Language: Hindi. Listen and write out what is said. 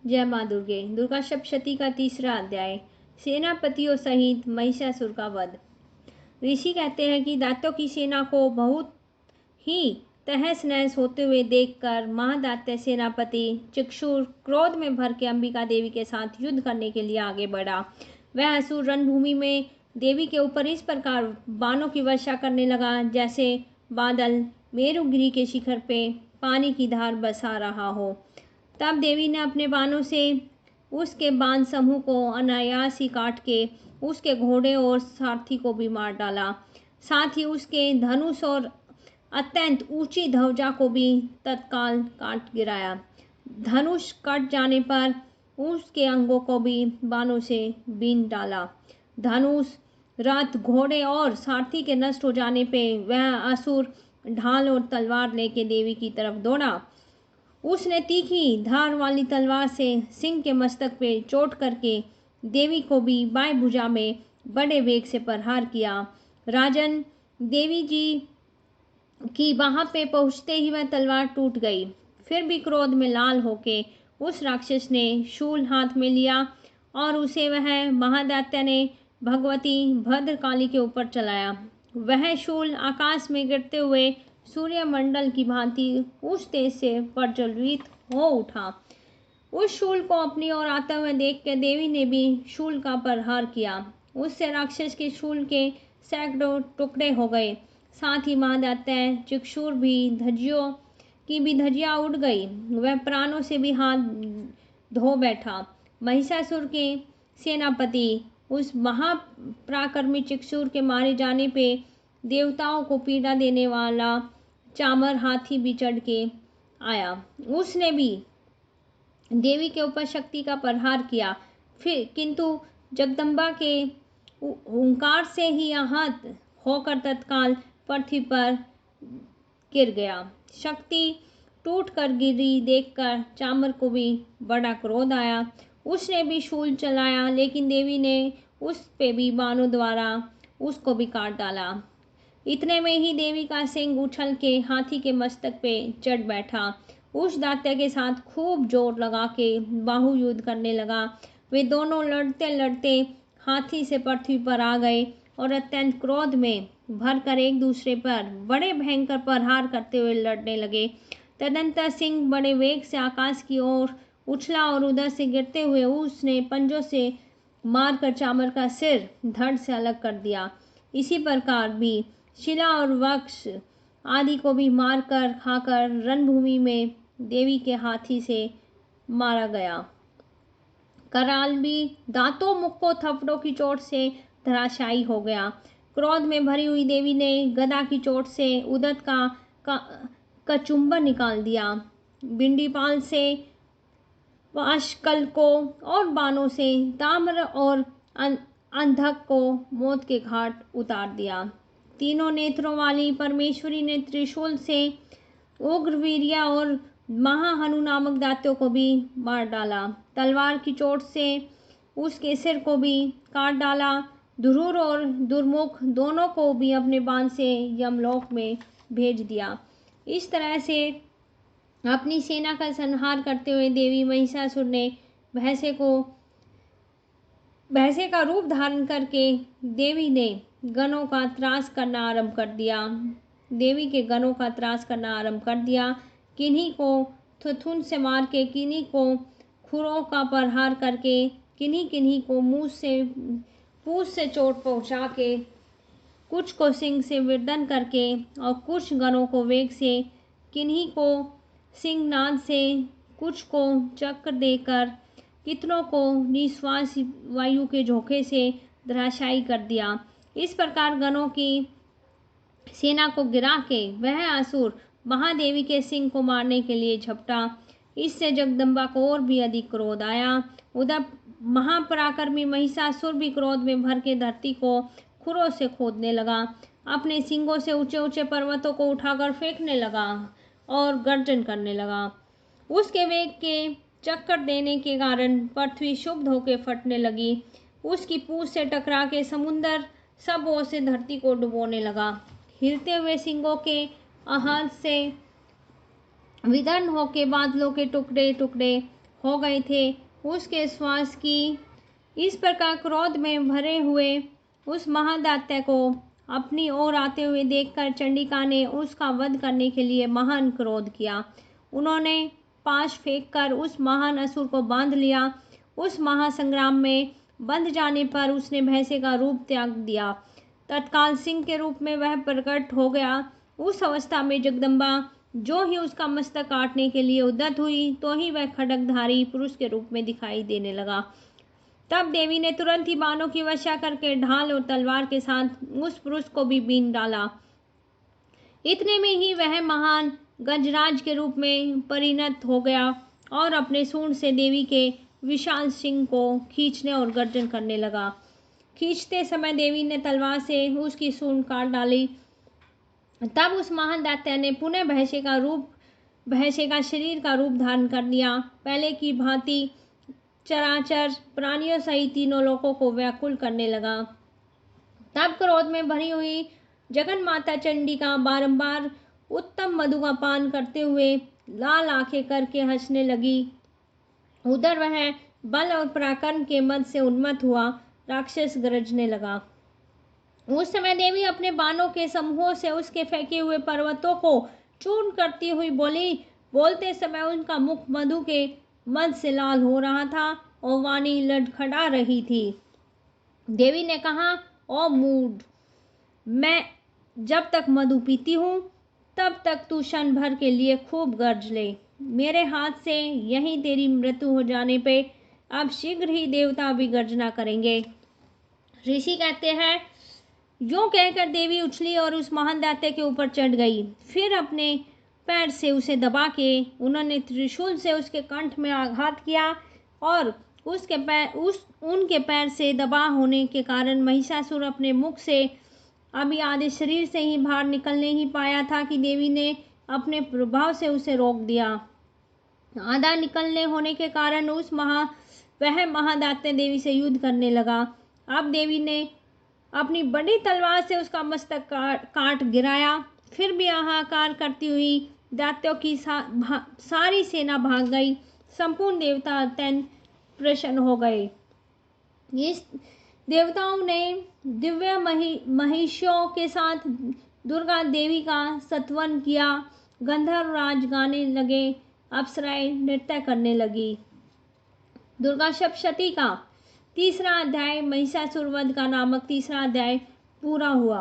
जय माँ दुर्गे। दुर्गा सप्तशती का तीसरा अध्याय। सेनापतियों सहित महिषासुर का वध। ऋषि कहते हैं कि दैत्यों की सेना को बहुत ही तहस नहस होते हुए देखकर महादैत्य सेनापति चक्षुर क्रोध में भर के अंबिका देवी के साथ युद्ध करने के लिए आगे बढ़ा। वह असुर रणभूमि में देवी के ऊपर इस प्रकार बाणों की वर्षा करने लगा जैसे बादल मेरुगिरी के शिखर पे पानी की धार बरसा रहा हो। तब देवी ने अपने बाणों से उसके बाण समूह को अनायास ही काट के उसके घोड़े और सारथी को भी मार डाला। साथ ही उसके धनुष और अत्यंत ऊंची ध्वजा को भी तत्काल काट गिराया। धनुष कट जाने पर उसके अंगों को भी बाणों से बीन डाला। धनुष, रथ, घोड़े और सारथी के नष्ट हो जाने पे वह असुर ढाल और तलवार लेके देवी की तरफ दौड़ा। उसने तीखी धार वाली तलवार से सिंह के मस्तक पे चोट करके देवी को भी बाएं भुजा में बड़े वेग से प्रहार किया। राजन, देवी जी की वहां पे पहुंचते ही वह तलवार टूट गई। फिर भी क्रोध में लाल होके उस राक्षस ने शूल हाथ में लिया और उसे वह महादैत्य ने भगवती भद्रकाली के ऊपर चलाया। वह शूल आकाश में गिरते हुए सूर्यमंडल की भांति उस तेज से प्रज्वलित हो उठा। उस शूल को अपनी ओर आता हुआ देख कर देवी ने भी शूल का प्रहार किया। उससे राक्षस के शूल के सैकड़ों टुकड़े हो गए। साथ ही महादैत्य चक्षुर की भी धज्जियां उड़ गई। वह प्राणों से भी हाथ धो बैठा। महिषासुर के सेनापति उस महापराक्रमी चक्षुर के मारे जाने पे देवताओं को पीड़ा देने वाला चामर हाथी भी चढ़ के आया। उसने भी देवी के ऊपर शक्ति का प्रहार किया। फिर किंतु जगदम्बा के हुंकार से ही आहत होकर तत्काल पृथ्वी पर गिर गया। शक्ति टूट कर गिरी देखकर चामर को भी बड़ा क्रोध आया। उसने भी शूल चलाया, लेकिन देवी ने उस पे भी बाणों द्वारा उसको भी काट डाला। इतने में ही देवी का सिंह उछल के हाथी के मस्तक पे चढ़ बैठा। उस दैत्य के साथ खूब जोर लगा के बाहु युद्ध करने लगा। वे दोनों लड़ते लड़ते हाथी से पृथ्वी पर आ गए और अत्यंत क्रोध में भरकर एक दूसरे पर बड़े भयंकर प्रहार करते हुए लड़ने लगे। तदंतर सिंह बड़े वेग से आकाश की ओर उछला और उधर से गिरते हुए उसने पंजों से मारकर चामर का सिर धड़ से अलग कर दिया। इसी प्रकार भी शिला और वृक्ष आदि को भी मारकर खाकर रणभूमि में देवी के हाथी से मारा गया। कराल भी दांतों मुक्कों थप्पड़ों की चोट से धराशायी हो गया। क्रोध में भरी हुई देवी ने गदा की चोट से उदत का कचुम्बर निकाल दिया। बिंडीपाल से वाशकल को और बाणों से ताम्र और अंधक को मौत के घाट उतार दिया। तीनों नेत्रों वाली परमेश्वरी ने त्रिशूल से उग्रवीर्या और महाहनु नामक दैत्यों को भी मार डाला। तलवार की चोट से उसके सिर को भी काट डाला। दुरूर और दुर्मुख दोनों को भी अपने बाण से यमलोक में भेज दिया। इस तरह से अपनी सेना का संहार करते हुए देवी महिषासुर ने भैंसे का रूप धारण करके देवी ने गणों का त्रास करना आरंभ कर दिया। देवी के गणों का त्रास करना आरंभ कर दिया। किन्हीं को थुथुन से मार के, किन्हीं को खुरों का प्रहार करके, किन्हीं को पूंछ से चोट पहुंचा के, कुछ को सिंह से विदर्दन करके और कुछ गणों को वेग से, किन्हीं को सिंहनाद से, कुछ को चक्र देकर, कितनों को निश्वास वायु के झोंके से धराशायी कर दिया। इस प्रकार गणों की सेना को गिरा के वह असुर महादेवी के सिंह को मारने के लिए झपटा। इससे जगदम्बा को और भी अधिक क्रोध आया। उधर महापराक्रमी महिषासुर भी क्रोध में भर के धरती को खुरों से खोदने लगा। अपने सिंगों से ऊंचे ऊंचे पर्वतों को उठाकर फेंकने लगा और गर्जन करने लगा। उसके वेग के चक्कर देने के कारण पृथ्वी शुद्ध होकर फटने लगी। उसकी पूंछ से टकरा के समुंदर सब ओर से धरती को डुबोने लगा। हिलते हुए सिंगों के आहार से विदर्न होके बादलों के टुकड़े टुकड़े हो गए थे। उसके श्वास की इस प्रकार क्रोध में भरे हुए उस महादैत्य को अपनी ओर आते हुए देखकर चंडिका ने उसका वध करने के लिए महान क्रोध किया। उन्होंने पाश फेंककर उस महान असुर को बांध लिया। उस महासंग्राम में बंध जाने पर उसने भैंसे का रूप त्याग दिया। तत्काल सिंह के रूप में वह प्रकट हो गया। उस अवस्था में जगदम्बा जो ही उसका मस्तक काटने के लिए उद्यत हुई तो ही वह खड्गधारी पुरुष के रूप में दिखाई देने लगा। तब देवी ने तुरंत ही बाणों की वर्षा करके ढाल और तलवार के साथ उस पुरुष को भी बीन डाला। इतने में ही वह महान गजराज के रूप में परिणत हो गया और अपने सूंड से देवी के विशाल सिंह को खींचने और गर्जन करने लगा। खींचते समय देवी ने तलवार से उसकी सूंड काट डाली। तब उस महान दैत्य ने पुनः भैंसे का शरीर का रूप धारण कर लिया। पहले की भांति चराचर प्राणियों सहित तीनों लोकों को व्याकुल करने लगा। तब क्रोध में भरी हुई जगन माता चंडिका बारंबार उत्तम मधु का पान करते हुए लाल आंखें करके हंसने लगी। उधर वह बल और पराक्रम के मद से उन्मत्त हुआ राक्षस गरजने लगा। उस समय देवी अपने बाणों के समूहों से उसके फेंके हुए पर्वतों को चूर्ण करती हुई बोली। बोलते समय उनका मुख मधु के मद से लाल हो रहा था और वाणी लड़खड़ा रही थी। देवी ने कहा, ओ मूढ़, मैं जब तक मधु पीती हूँ तब तक तू क्षण भर के लिए खूब गर्ज ले। मेरे हाथ से यहीं तेरी मृत्यु हो जाने पे अब शीघ्र ही देवता भी गर्जना करेंगे। ऋषि कहते हैं, यूं कहकर देवी उछली और उस महान दैत्य के ऊपर चढ़ गई। फिर अपने पैर से उसे दबा के उन्होंने त्रिशूल से उसके कंठ में आघात किया और उनके पैर से दबा होने के कारण महिषासुर अपने मुख से अभी आधे शरीर से ही बाहर निकलने ही पाया था कि देवी ने अपने प्रभाव से उसे रोक दिया। आधा निकलने होने के कारण वह महादैत्य देवी से युद्ध करने लगा। अब देवी ने अपनी बड़ी तलवार से उसका मस्तक काट गिराया। फिर भी हाहाकार करती हुई दैत्यों की सारी सेना भाग गई। संपूर्ण देवता अत्यंत प्रसन्न हो गए। इस देवताओं ने दिव्य महिषों के साथ दुर्गा देवी का स्तवन किया। गंधर्व राज गाने लगे, अप्सराएं नृत्य करने लगी। दुर्गा सप्तशती का तीसरा अध्याय महिषासुर वध का नामक तीसरा अध्याय पूरा हुआ।